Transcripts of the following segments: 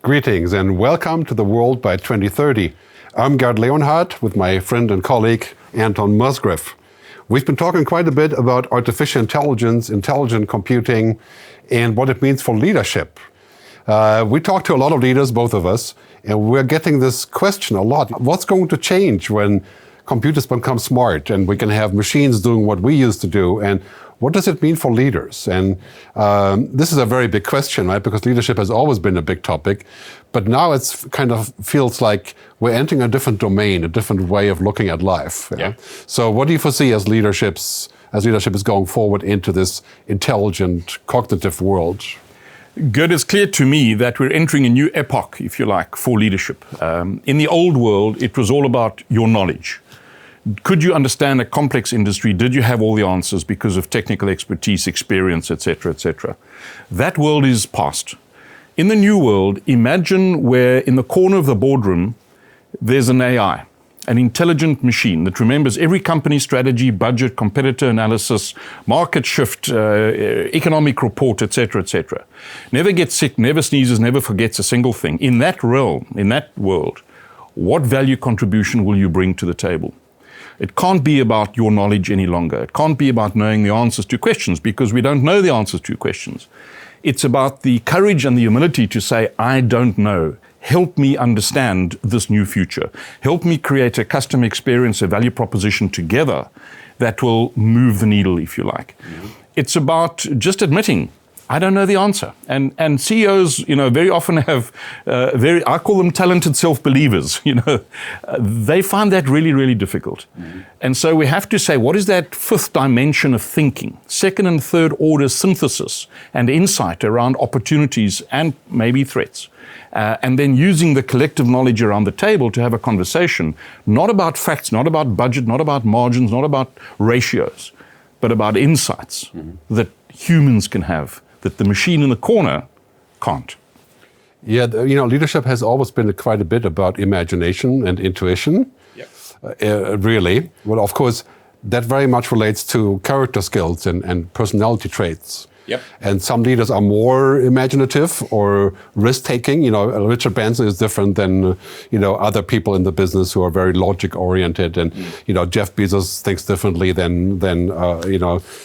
Greetings and welcome to the World by 2030. I'm Gerd Leonhard with my friend and colleague Anton Musgrave. We've been talking quite a bit about artificial intelligence, intelligent computing, and what it means for leadership. We talk to a lot of leaders, both of us, and we're getting this question a lot. What's going to change when computers become smart and we can have machines doing what we used to do? And what does it mean for leaders? And this is a very big question, right? Because leadership has always been a big topic, but now it's kind of feels like we're entering a different domain, a different way of looking at life. Yeah. So what do you foresee as leadership is going forward into this intelligent, cognitive world? Gerd, it's clear to me that we're entering a new epoch, if you like, for leadership. In the old world, it was all about your knowledge. Could you understand a complex industry? Did you have all the answers because of technical expertise, experience, etc., etc.? That world is past. In the new world, imagine where in the corner of the boardroom, there's an AI, an intelligent machine that remembers every company strategy, budget, competitor analysis, market shift, economic report, etc., etc. Never gets sick, never sneezes, never forgets a single thing. In that realm, in that world, what value contribution will you bring to the table? It can't be about your knowledge any longer. It can't be about knowing the answers to questions because we don't know the answers to questions. It's about the courage and the humility to say, I don't know. Help me understand this new future. Help me create a customer experience, a value proposition together that will move the needle, if you like. Mm-hmm. It's about just admitting, I don't know the answer. And CEOs, very often have I call them talented self-believers, they find that really, really difficult. Mm-hmm. And so we have to say, what is that fifth dimension of thinking? Second and third order synthesis and insight around opportunities and maybe threats. And then using the collective knowledge around the table to have a conversation, not about facts, not about budget, not about margins, not about ratios, but about insights that humans can have, that the machine in the corner can't. Yeah, leadership has always been quite a bit about imagination and intuition, really. Well, of course, that very much relates to character skills and personality traits. Yep. And some leaders are more imaginative or risk-taking. Richard Branson is different than, other people in the business who are very logic-oriented. And, Jeff Bezos thinks differently than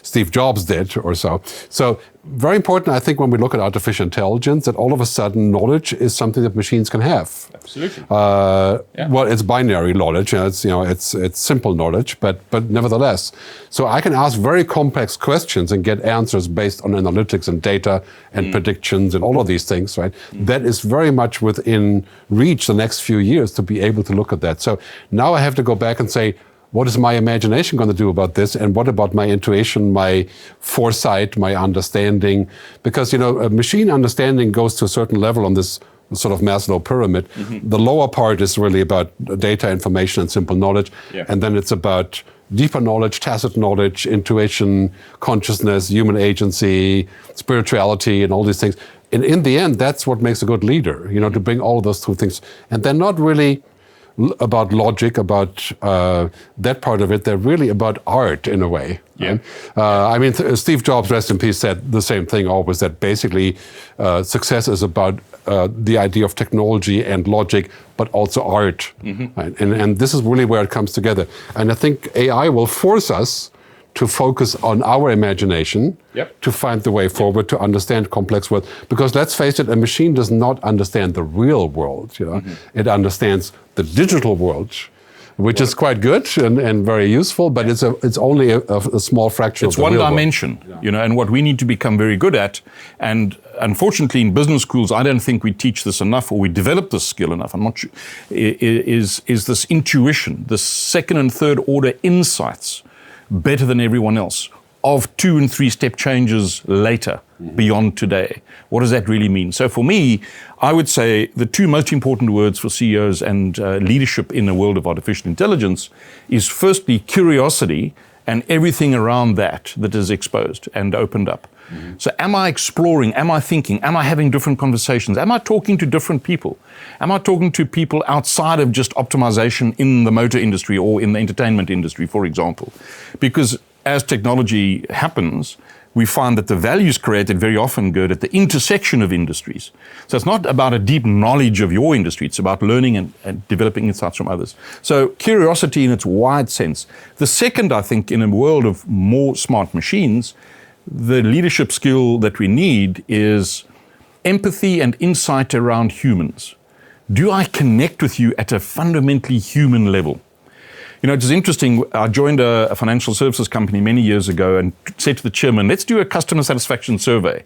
Steve Jobs did or so. So very important, I think, when we look at artificial intelligence, that all of a sudden knowledge is something that machines can have. Absolutely. Well, it's binary knowledge. It's simple knowledge, but nevertheless. So I can ask very complex questions and get answers based on analytics and data and predictions and all of these things, right? That is very much within reach the next few years to be able to look at that. So now I have to go back and say, what is my imagination going to do about this? And what about my intuition, my foresight, my understanding? Because, a machine understanding goes to a certain level on this sort of Maslow pyramid. Mm-hmm. The lower part is really about data, information, and simple knowledge. Yeah. And then it's about deeper knowledge, tacit knowledge, intuition, consciousness, human agency, spirituality, and all these things. And in the end, that's what makes a good leader, to bring all of those two things. And they're not really about logic, about that part of it. They're really about art in a way. Yeah. Right? Steve Jobs, rest in peace, said the same thing always, that basically success is about the idea of technology and logic, but also art. Mm-hmm. Right? And this is really where it comes together. And I think AI will force us to focus on our imagination, to find the way forward, to understand complex world. Because let's face it, a machine does not understand the real world. Mm-hmm. It understands the digital world, which is quite good and very useful, but it's only a small fraction of the real world. It's one dimension, and what we need to become very good at. And unfortunately, in business schools, I don't think we teach this enough, or we develop this skill enough. I'm not sure. Is this intuition, the second and third order insights, better than everyone else, of 2 and 3 step changes later, beyond today. What does that really mean? So for me, I would say the 2 most important words for CEOs and leadership in the world of artificial intelligence is firstly curiosity and everything around that is exposed and opened up. Mm-hmm. So am I exploring? Am I thinking? Am I having different conversations? Am I talking to different people? Am I talking to people outside of just optimization in the motor industry or in the entertainment industry, for example? Because as technology happens, we find that the value is created very often, Gerd, at the intersection of industries. So it's not about a deep knowledge of your industry, it's about learning and developing insights from others. So curiosity in its wide sense. The second, I think, in a world of more smart machines, the leadership skill that we need is empathy and insight around humans. Do I connect with you at a fundamentally human level? You know, it is interesting. I joined a financial services company many years ago and said to the chairman, let's do a customer satisfaction survey.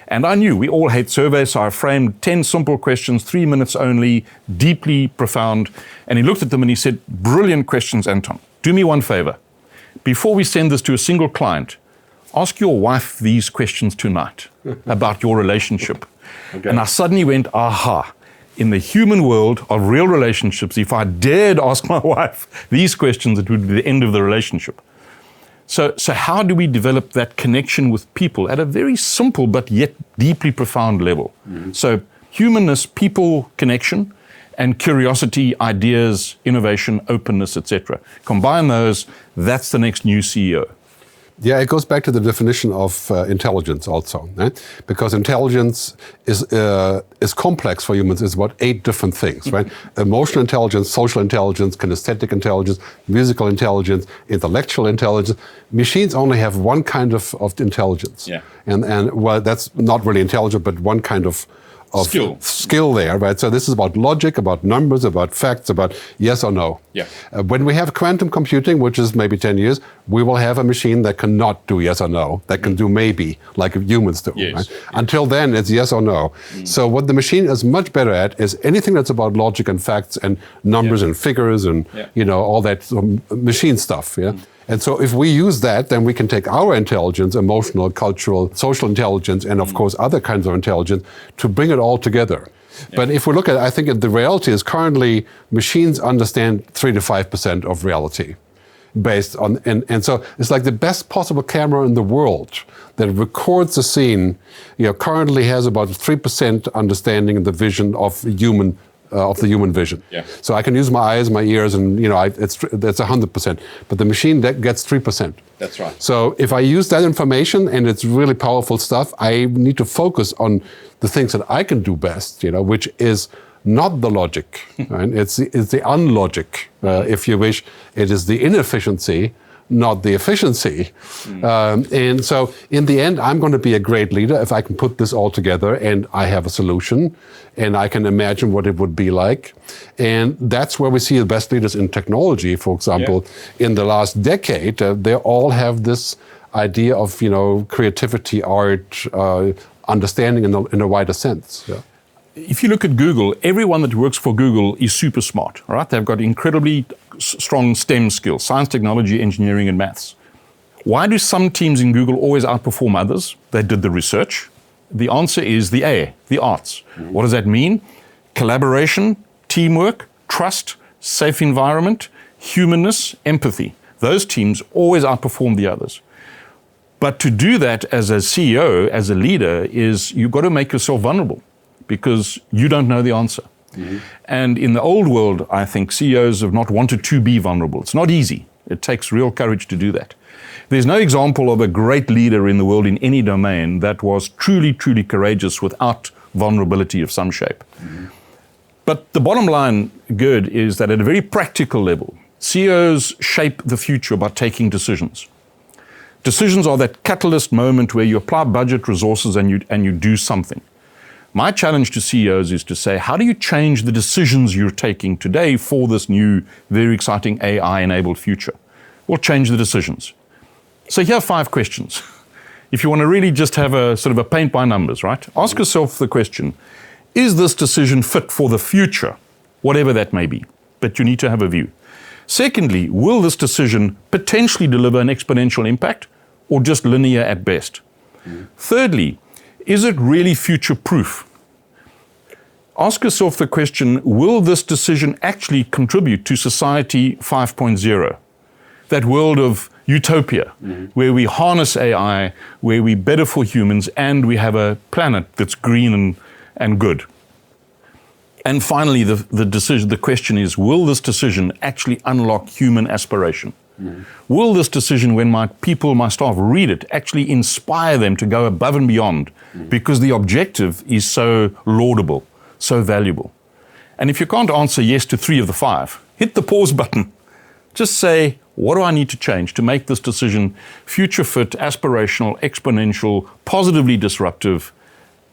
And I knew we all hate surveys, so I framed 10 simple questions, 3 minutes only, deeply profound. And he looked at them and he said, brilliant questions, Anton. Do me one favor. Before we send this to a single client, ask your wife these questions tonight about your relationship. Okay. And I suddenly went, aha. In the human world of real relationships, if I dared ask my wife these questions, it would be the end of the relationship. So how do we develop that connection with people at a very simple but yet deeply profound level? Mm-hmm. So humanness, people connection, and curiosity, ideas, innovation, openness, etc. Combine those, that's the next new CEO. Yeah, it goes back to the definition of intelligence also, right? Because intelligence is complex for humans. It's about 8 different things, right? Emotional intelligence, social intelligence, kinesthetic intelligence, musical intelligence, intellectual intelligence. Machines only have one kind of intelligence. Yeah. And well, that's not really intelligent, but one kind of skill there, right? So this is about logic, about numbers, about facts, about yes or no. Yeah. When we have quantum computing, which is maybe 10 years, we will have a machine that cannot do yes or no, that can do maybe, like humans do. Yes. Right? Yeah. Until then, it's yes or no. So what the machine is much better at is anything that's about logic and facts and numbers and figures and you know all that machine stuff. Yeah. And so if we use that, then we can take our intelligence, emotional, cultural, social intelligence, and of course other kinds of intelligence to bring it all together. Yeah. But if we look at, I think the reality is currently machines understand 3 to 5% of reality based on, and so it's like the best possible camera in the world that records a scene, you know, currently has about 3% understanding of the vision of human of the human vision. Yeah. So I can use my eyes, my ears, and you know, that's 100%. But the machine that gets 3%. That's right. So if I use that information and it's really powerful stuff, I need to focus on the things that I can do best. You know, which is not the logic, right? It's the unlogic, if you wish. It is the inefficiency, not the efficiency. And so in the end, I'm going to be a great leader if I can put this all together and I have a solution and I can imagine what it would be like. And that's where we see the best leaders in technology, for example, in the last decade. They all have this idea of, you know, creativity, art, understanding in a wider sense. Yeah. If you look at Google, everyone that works for Google is super smart, right? They've got incredibly strong STEM skills, science, technology, engineering, and maths. Why do some teams in Google always outperform others? They did the research. The answer is the A, the arts. Mm-hmm. What does that mean? Collaboration, teamwork, trust, safe environment, humanness, empathy. Those teams always outperform the others. But to do that as a CEO, as a leader, is you've got to make yourself vulnerable, because you don't know the answer. Mm-hmm. And in the old world, I think CEOs have not wanted to be vulnerable. It's not easy. It takes real courage to do that. There's no example of a great leader in the world in any domain that was truly, truly courageous without vulnerability of some shape. Mm-hmm. But the bottom line, Gerd, is that at a very practical level, CEOs shape the future by taking decisions. Decisions are that catalyst moment where you apply budget, resources, and you do something. My challenge to CEOs is to say, how do you change the decisions you're taking today for this new, very exciting AI-enabled future? Well, change the decisions. So here are 5 questions. If you want to really just have a sort of a paint by numbers, right? Ask yourself the question, is this decision fit for the future, whatever that may be? But you need to have a view. Secondly, will this decision potentially deliver an exponential impact or just linear at best? Thirdly, is it really future-proof? Ask yourself the question, will this decision actually contribute to society 5.0? That world of utopia, where we harness AI, where we're better for humans, and we have a planet that's green and good. And finally, the question is, will this decision actually unlock human aspiration? Will this decision, when my people, my staff read it, actually inspire them to go above and beyond because the objective is so laudable, so valuable? And if you can't answer yes to 3 of the 5, hit the pause button. Just say, what do I need to change to make this decision future fit, aspirational, exponential, positively disruptive,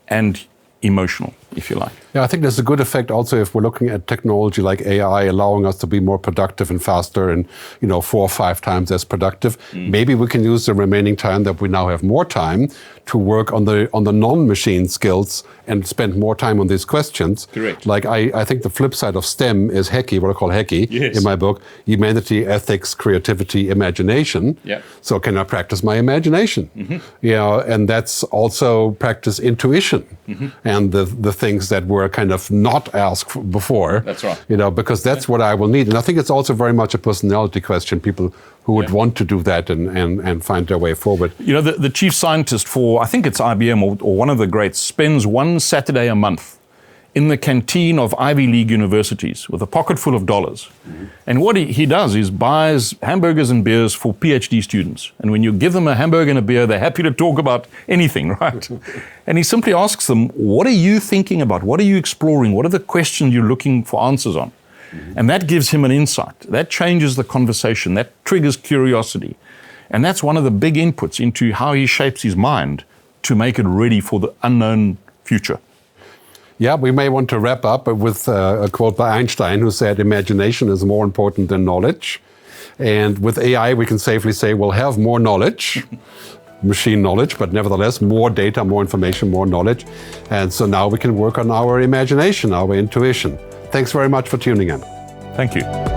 and emotional, if you like? Yeah, I think there's a good effect also if we're looking at technology like AI allowing us to be more productive and faster and 4 or 5 times as productive. Maybe we can use the remaining time that we now have more time to work on the non-machine skills and spend more time on these questions. Correct. Like I think the flip side of STEM is HECI, what I call HECI in my book, humanity, ethics, creativity, imagination. Yeah. So can I practice my imagination? And that's also practice intuition and the things that were kind of not asked before. That's right. Because that's what I will need. And I think it's also very much a personality question, people who would want to do that and find their way forward. The chief scientist for, I think it's IBM or one of the greats, spends one Saturday a month in the canteen of Ivy League universities with a pocket full of dollars. And what he does is buys hamburgers and beers for PhD students. And when you give them a hamburger and a beer, they're happy to talk about anything, right? And he simply asks them, what are you thinking about? What are you exploring? What are the questions you're looking for answers on? And that gives him an insight. That changes the conversation. That triggers curiosity. And that's one of the big inputs into how he shapes his mind to make it ready for the unknown future. Yeah, we may want to wrap up with a quote by Einstein, who said, imagination is more important than knowledge. And with AI, we can safely say we'll have more knowledge, machine knowledge, but nevertheless, more data, more information, more knowledge. And so now we can work on our imagination, our intuition. Thanks very much for tuning in. Thank you.